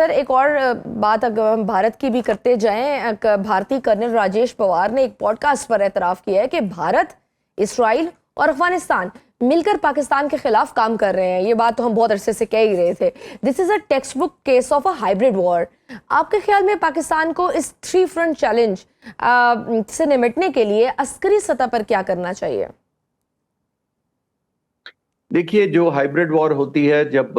Sir एक और बात अगर हम भारत की भी करते जाएं, भारतीय कर्नल राजेश पवार ने एक पॉडकास्ट पर एतराफ़ किया है कि भारत, इसराइल और अफगानिस्तान मिलकर पाकिस्तान के खिलाफ काम कर रहे हैं। ये बात तो हम बहुत अरसे से कह ही रहे थे। This is a text book case of a hybrid war. आपके ख्याल में पाकिस्तान को इस 3 फ्रंट चैलेंज से निपटने के लिए अस्करी सतह पर क्या करना चाहिए? देखिए, जो हाइब्रिड वॉर होती है जब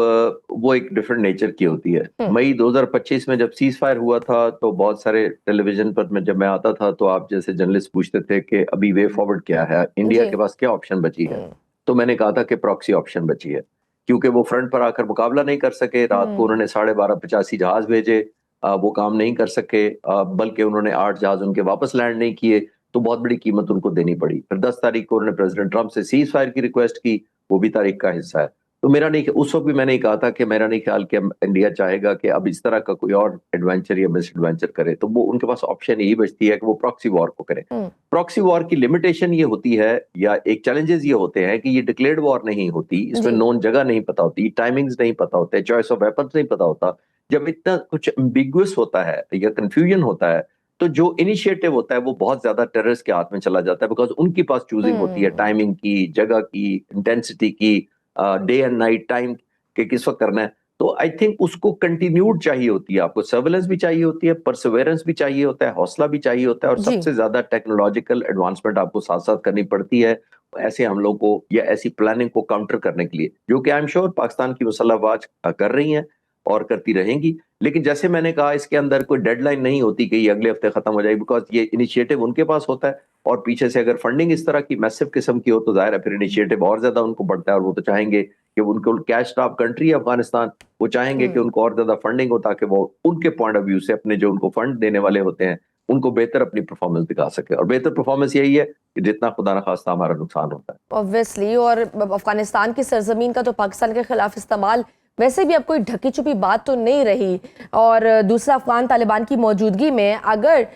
वो एक डिफरेंट नेचर की होती है। मई 2025 में जब सीज फायर हुआ था तो बहुत सारे टेलीविजन पर जब मैं आता था तो आप जैसे जर्नलिस्ट पूछते थे कि अभी वे फॉरवर्ड क्या है, इंडिया के पास क्या ऑप्शन बची है। तो मैंने कहा था कि प्रॉक्सी ऑप्शन बची है, क्योंकि वो फ्रंट पर आकर मुकाबला नहीं कर सके। रात को उन्होंने 12:30 85 जहाज भेजे, वो काम नहीं कर सके, बल्कि उन्होंने 8 जहाज उनके वापस लैंड नहीं किए, तो बहुत बड़ी कीमत उनको देनी पड़ी। फिर 10 तारीख को उन्होंने प्रेसिडेंट ट्रंप से सीज फायर की रिक्वेस्ट की, वो भी तारीख का हिस्सा है। तो मेरा नहीं, उस वक्त भी मैंने कहा था कि मेरा नहीं ख्याल कि इंडिया चाहेगा कि अब इस तरह का कोई और एडवेंचर या मिस एडवेंचर करे, तो वो उनके पास ऑप्शन यही बचती है कि वो प्रॉक्सी वॉर को करे। प्रॉक्सी वॉर की लिमिटेशन ये होती है, या एक चैलेंजेस ये होते हैं कि ये डिक्लेयर्ड वॉर नहीं होती, इसमें नोन जगह नहीं पता होती, टाइमिंग्स नहीं पता होते, चॉइस ऑफ वेपन्स नहीं पता होता। जब इतना कुछ एम्बिगुअस होता है या कंफ्यूजन होता है, तो जो इनिशिएटिव होता है वो बहुत ज्यादा टेररिस्ट के हाथ में चला जाता है, बिकॉज उनके पास चूजिंग होती है टाइमिंग की, जगह की, इंटेंसिटी की, डे एंड नाइट टाइम के किस वक्त करना है। तो आई थिंक उसको कंटिन्यूड चाहिए होती है, आपको सर्वेलेंस भी चाहिए होती है, परसिवेरेंस भी चाहिए होता है, हौसला भी चाहिए होता है, और सबसे ज्यादा टेक्नोलॉजिकल एडवांसमेंट आपको साथ साथ करनी पड़ती है ऐसे हमलों को या ऐसी प्लानिंग को काउंटर करने के लिए, जो कि आई एम श्योर पाकिस्तान की मुसल्लह अफवाज कर रही हैं और करती रहेंगी। लेकिन जैसे मैंने कहा, इसके अंदर कोई डेडलाइन नहीं होती कि ये अगले हफ्ते खत्म हो जाएगी, बिकॉज ये इनिशिएटिव उनके पास होता है, और पीछे से अगर फंडिंग इस तरह की मैसिव किस्म की हो तो जाहिर है फिर इनिशिएटिव और ज्यादा उनको बढ़ता है, और वो तो चाहेंगे कि उनको कैश स्टाफ कंट्री है अफगानिस्तान, वो चाहेंगे कि उनको और ज्यादा फंडिंग हो ताकि वो उनके पॉइंट ऑफ व्यू से अपने जो उनको फंड देने वाले होते हैं उनको बेहतर अपनी परफॉर्मेंस दिखा सके, और बेहतर परफॉर्मेंस यही है कि जितना खुदा न खास्ता हमारा नुकसान होता है ऑब्वियसली। और अफगानिस्तान की सरजमीन का तो पाकिस्तान के खिलाफ इस्तेमाल वैसे भी अब कोई ढकी छुपी बात तो नहीं रही, और दूसरा अफगान तालिबान की मौजूदगी में अगर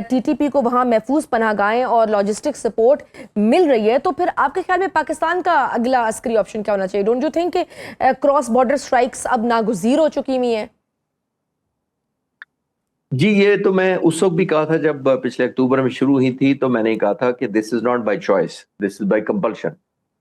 टीटीपी को वहां महफूज पनाहगाहें और लॉजिस्टिक सपोर्ट मिल रही है, तो फिर आपके ख्याल में पाकिस्तान का अगला अस्करी ऑप्शन क्या होना चाहिए? Don't you think cross border strikes अब नागुज़ीर हो चुकी हुई हैं? जी, ये तो मैं उस वक्त भी कहा था जब पिछले अक्टूबर में शुरू हुई थी, तो मैंने कहा था कि this is not by choice, this is by compulsion.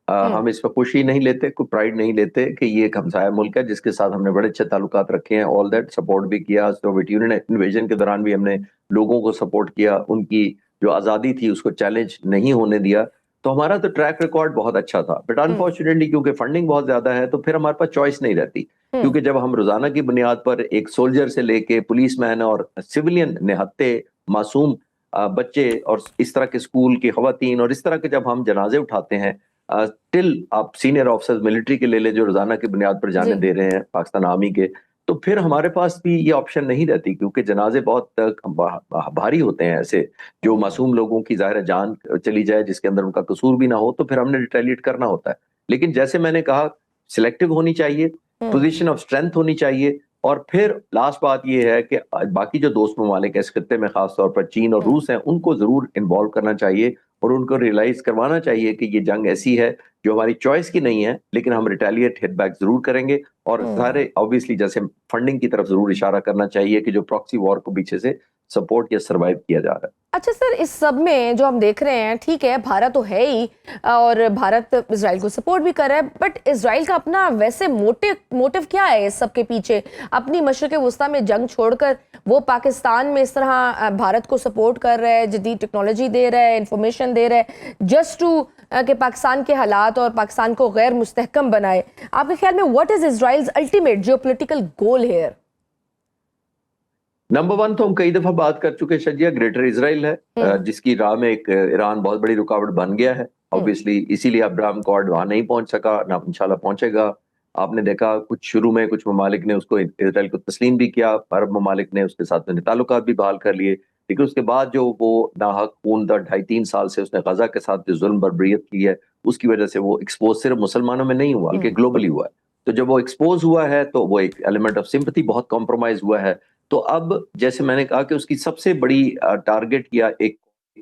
हम इस पर खुशी नहीं लेते, कोई प्राइड नहीं लेते कि ये एक हमसाया मुल्क है जिसके साथ हमने बड़े अच्छे ताल्लुकात रखे हैं, ऑल दैट सपोर्ट भी किया। सोवियत यूनियन इन्वेजन के दौरान भी हमने लोगों को सपोर्ट किया, उनकी जो आज़ादी थी उसको चैलेंज नहीं होने दिया। तो हमारा तो ट्रैक रिकॉर्ड बहुत अच्छा था, बट अनफॉर्चुनेटली क्योंकि फंडिंग बहुत ज्यादा है तो फिर हमारे पास चॉइस नहीं रहती, क्योंकि जब हम रोजाना की बुनियाद पर एक सोल्जर से लेके पुलिसमैन और सिविलियन निहत्ते मासूम बच्चे और इस तरह के स्कूल की खवातीन और इस तरह के जब हम जनाजे उठाते हैं, टिल आप सीनियर ऑफिसर्स मिलिट्री के ले ले जो रोजाना की बुनियाद पर जाने दे रहे हैं पाकिस्तान आर्मी के, तो फिर हमारे पास भी ये ऑप्शन नहीं रहती, क्योंकि जनाजे बहुत भारी होते हैं ऐसे जो मासूम लोगों की जाहिर जान चली जाए जिसके अंदर उनका कसूर भी ना हो, तो फिर हमने रिटेलिएट करना होता है। लेकिन जैसे मैंने कहा, सिलेक्टिव होनी चाहिए, पोजीशन ऑफ स्ट्रेंथ होनी चाहिए, और फिर लास्ट बात ये है कि बाकी जो दोस्त ममालिक है इस खत्ते में, खासतौर पर चीन और रूस हैं, उनको जरूर इन्वॉल्व करना चाहिए और उनको रियलाइज करवाना चाहिए कि ये जंग ऐसी है जो हमारी चॉइस की नहीं है, लेकिन हम रिटेलिएट हिट बैक जरूर करेंगे। और सारे ऑब्वियसली जैसे फंडिंग की तरफ जरूर इशारा करना चाहिए कि जो प्रॉक्सी वॉर को पीछे से सपोर्ट या सर्वाइव किया जा रहा है। अच्छा सर, इस सब में जो हम देख रहे हैं, ठीक है भारत तो है ही और भारत इजराइल को सपोर्ट भी कर रहा है, बट इजराइल का अपना वैसे मोटिव क्या है इस सब के पीछे? अपनी मशरिक वस्ता में जंग छोड़कर वो पाकिस्तान में इस तरह भारत को सपोर्ट कर रहा है, जदीद टेक्नोलॉजी दे रहा है, इंफॉर्मेशन दे रहा है, जस्ट टू कि पाकिस्तान के हालात और पाकिस्तान को गैर मुस्तहकम बनाए। आपके ख्याल में what is Israel's ultimate geopolitical goal here? Number one तो हम कई दफा बात कर चुके शजिया, ग्रेटर इजराइल है, जिसकी राह में एक ईरान बहुत बड़ी रुकावट बन गया है ऑब्वियसली, इसीलिए अब्राहम कॉर्ड वहां नहीं पहुंच सका, ना इंशाल्लाह पहुंचेगा। आपने देखा कुछ शुरू में कुछ ममालिक ने उसको इजराइल को तस्लीम भी किया, अरब ममालिक ने उसके साथ में ताल्लुकात भी बहाल कर लिए, लेकिन उसके बाद जो वो नाहक खून 2.5-3 साल से उसने गजा के साथ जो जुल्म बर्बरियत की है, उसकी वजह से वो एक्सपोज सिर्फ मुसलमानों में नहीं हुआ बल्कि ग्लोबली हुआ है। तो जब वो एक्सपोज हुआ है तो वो एक एलिमेंट ऑफ सिंपैथी बहुत कॉम्प्रोमाइज हुआ है। तो अब जैसे मैंने कहा कि उसकी सबसे बड़ी टारगेट या एक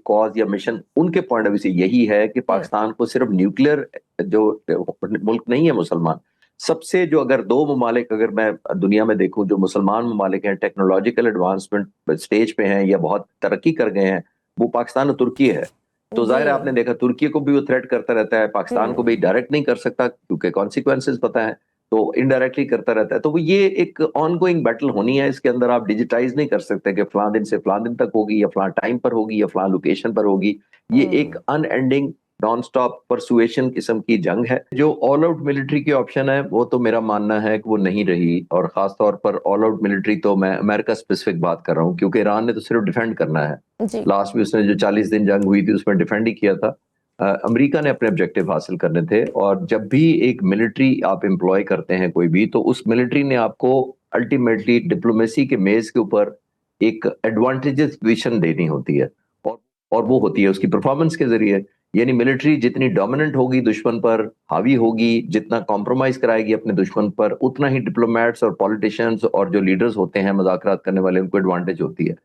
कॉज या मिशन उनके पॉइंट ऑफ व्यू से यही है कि पाकिस्तान को सिर्फ न्यूक्लियर जो मुल्क नहीं है मुसलमान, सबसे जो अगर दो ममालिक अगर मैं दुनिया में देखूं जो मुसलमान ममालिक हैं, टेक्नोलॉजिकल एडवांसमेंट स्टेज पे हैं या बहुत तरक्की कर गए हैं, वो पाकिस्तान और तुर्की है। तो जाहिर है जी। आपने देखा तुर्की को भी वो थ्रेट करता रहता है, पाकिस्तान को भी डायरेक्ट नहीं कर सकता क्योंकि कॉन्सिक्वेंसेस पता है, तो इनडायरेक्टली करता रहता है। तो वो ये एक ऑनगोइंग बैटल होनी है, इसके अंदर आप डिजिटाइज नहीं कर सकते कि फलां दिन से फलां दिन तक होगी या फलां टाइम पर होगी या फलां लोकेशन पर होगी। ये एक अनएंडिंग नॉन स्टॉप परसुएशन किस्म की जंग है। जो ऑल आउट मिलिट्री की ऑप्शन है वो तो मेरा मानना है कि वो नहीं रही, और खास तौर पर ऑल आउट मिलिट्री तो मैं अमेरिका स्पेसिफिक बात कर रहा हूँ, क्योंकि ईरान ने तो सिर्फ डिफेंड करना है। जी। लास्ट में उसने जो 40 दिन जंग हुई थी उसमें डिफेंड ही किया था। अमेरिका ने अपने ऑब्जेक्टिव हासिल करने थे, और जब भी एक मिलिट्री आप एम्प्लॉय करते हैं कोई भी, तो उस मिलिट्री ने आपको अल्टीमेटली डिप्लोमेसी के मेज के ऊपर एक एडवांटेजेस पोजीशन देनी होती है, और और वो होती है उसकी परफॉर्मेंस के जरिए। यानी मिलिट्री जितनी डोमिनेंट होगी दुश्मन पर, हावी होगी, जितना कॉम्प्रोमाइज कराएगी अपने दुश्मन पर, उतना ही डिप्लोमेट्स और पॉलिटिशियंस और जो लीडर्स होते हैं मुज़ाकरात करने वाले, उनको एडवांटेज होती है।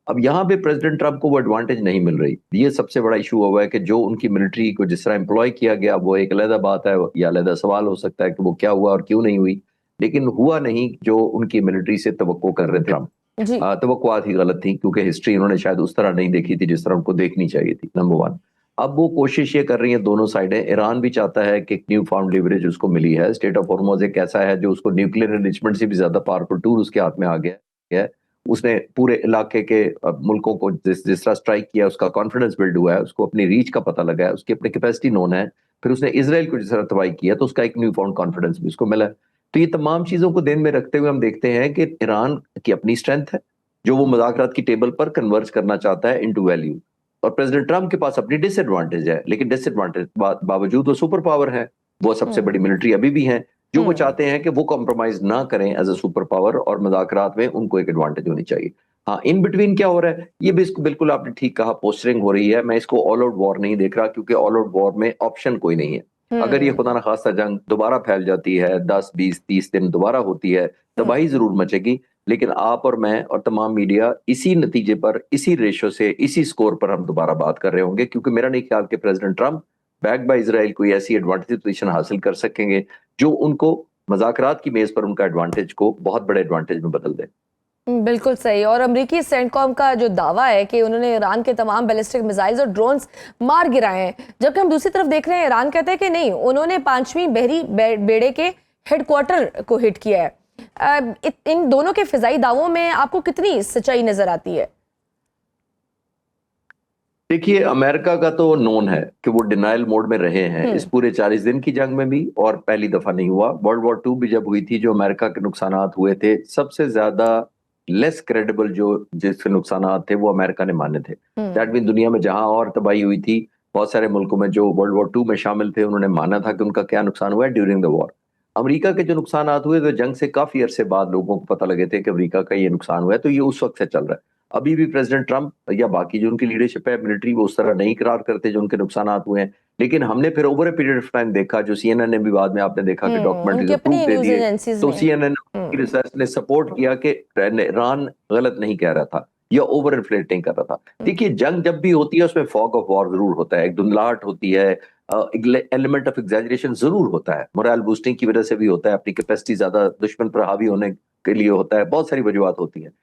अब यहाँ पे प्रेसिडेंट ट्रंप को वो एडवांटेज नहीं मिल रही। ये सबसे बड़ा इशू हुआ है कि जो उनकी मिलिट्री को जिस तरह एम्प्लॉय किया गया वो एक अलग बात है, या अलग सवाल हो सकता है कि वो क्या हुआ और क्यों नहीं हुई, लेकिन हुआ नहीं जो उनकी मिलिट्री से तवक्को कर रहे थे ट्रंप। जी। तवक्कुआत ही गलत थी, क्योंकि हिस्ट्री उन्होंने शायद उस तरह नहीं देखी थी जिस तरह उनको देखनी चाहिए थी, नंबर वन। अब वो कोशिश ये कर रही है दोनों साइडें। ईरान भी चाहता है कि एक न्यू फाउंड लिवरेज उसको मिली है। स्टेट ऑफ हॉर्मुज़ एक ऐसा है जो उसको न्यूक्लियर एनरिचमेंट से भी ज्यादा पावरफुल टूल उसके हाथ में आ गया है। उसने पूरे इलाके के मुल्कों को जिस जिस तरह स्ट्राइक किया, उसका कॉन्फिडेंस बिल्ड हुआ है, उसको अपनी रीच का पता लगा है, उसकी अपनी कैपेसिटी नोन है। फिर उसने इसराइल को जिस तरह तबाही किया तो उसका एक न्यू फाउंड कॉन्फिडेंस भी उसको मिला है। तो ये तमाम चीजों को ध्यान में रखते हुए हम देखते हैं कि ईरान की अपनी स्ट्रेंथ है जो वो मुज़ाकरात की टेबल पर कन्वर्ज करना चाहता है इनटू वैल्यू, और प्रेसिडेंट ट्रंप के पास अपनी डिसएडवांटेज है, लेकिन डिसएडवांटेज बावजूद वो सुपर पावर है, वो सबसे बड़ी मिलिट्री अभी भी है। जो वो चाहते हैं कि वो कॉम्प्रोमाइज ना करें एज अ सुपर पावर, और मुज़ाकरात में उनको एक एडवांटेज होनी चाहिए। हाँ, इन बिटवीन क्या हो रहा है, ये भी इसको बिल्कुल आपने ठीक कहा, पोस्टरिंग हो रही है। मैं इसको ऑल आउट वॉर नहीं देख रहा, क्योंकि ऑल आउट वॉर में ऑप्शन कोई नहीं है। अगर ये खुदा ना खास्ता जंग दोबारा फैल जाती है, 10 20 30 दिन दोबारा होती है, तबाही जरूर मचेगी, लेकिन आप और मैं और तमाम मीडिया इसी नतीजे पर, इसी रेशो से, इसी स्कोर पर हम दोबारा बात कर रहे होंगे, क्योंकि मेरा नहीं ख्याल कि president Trump back by Israel कोई ऐसी एडवांटेज पोजीशन हासिल कर सकेंगे जो उनको मज़ाकरात की मेज पर उनका एडवांटेज को बहुत बड़े एडवांटेज में बदल दे। बिल्कुल सही। और अमेरिकी सेंटकॉम का जो दावा है कि उन्होंने ईरान के तमाम बैलिस्टिक मिसाइल्स और ड्रोन्स मार गिराए हैं, जबकि हम दूसरी तरफ देख रहे हैं ईरान कहता है कि नहीं, उन्होंने 5वीं बहरी बेड़े के हेडक्वार्टर को हिट किया है। इन दोनों के फिजाई दावों में आपको कितनी सच्चाई नजर आती है? देखिए, अमेरिका का तो नोन है कि वो डिनाइल मोड में रहे हैं इस पूरे 40 दिन की जंग में भी, और पहली दफा नहीं हुआ। वर्ल्ड वॉर 2 भी जब हुई थी, जो अमेरिका के नुकसानात हुए थे, सबसे ज्यादा लेस क्रेडिबल जो जिसके नुकसानात थे वो अमेरिका ने माने थे। दैट मीन दुनिया में जहां और तबाही हुई थी, बहुत सारे मुल्कों में जो वर्ल्ड वॉर 2 में शामिल थे, उन्होंने माना था कि उनका क्या नुकसान हुआ है ड्यूरिंग द वॉर। अमेरिका के जो नुकसानात हुए वो जंग से काफी अरसे बाद लोगों को पता लगे थे कि अमेरिका का ये नुकसान हुआ है, तो ये उस वक्त से चल रहा है। अभी भी प्रेसिडेंट ट्रंप या बाकी जो उनकी लीडरशिप है मिलिट्री, वो उस तरह नहीं करार करते जो उनके नुकसानात हुए हैं, लेकिन हमने फिर over a period of time देखा, जो सीएनएन ने भी बाद में आपने देखा कि डॉक्यूमेंट्रीज उनकी अपनी प्रूफ दे न्यूज दिए, एजेंसीज तो ने। सीएनएन की रिसर्च ने सपोर्ट किया कि ईरान गलत नहीं कह रहा था या ओवर इन्फ्लेट नहीं कर रहा था। देखिए, जंग जब भी होती है उसमें फॉग ऑफ वॉर जरूर होता है, एक धुंधलाहट होती है, एलिमेंट ऑफ एग्जैजरेशन जरूर होता है, मोरल बूस्टिंग की वजह से भी होता है, अपनी कैपेसिटी ज्यादा दुश्मन पर हावी होने के लिए होता है, बहुत सारी वजूहत होती हैं।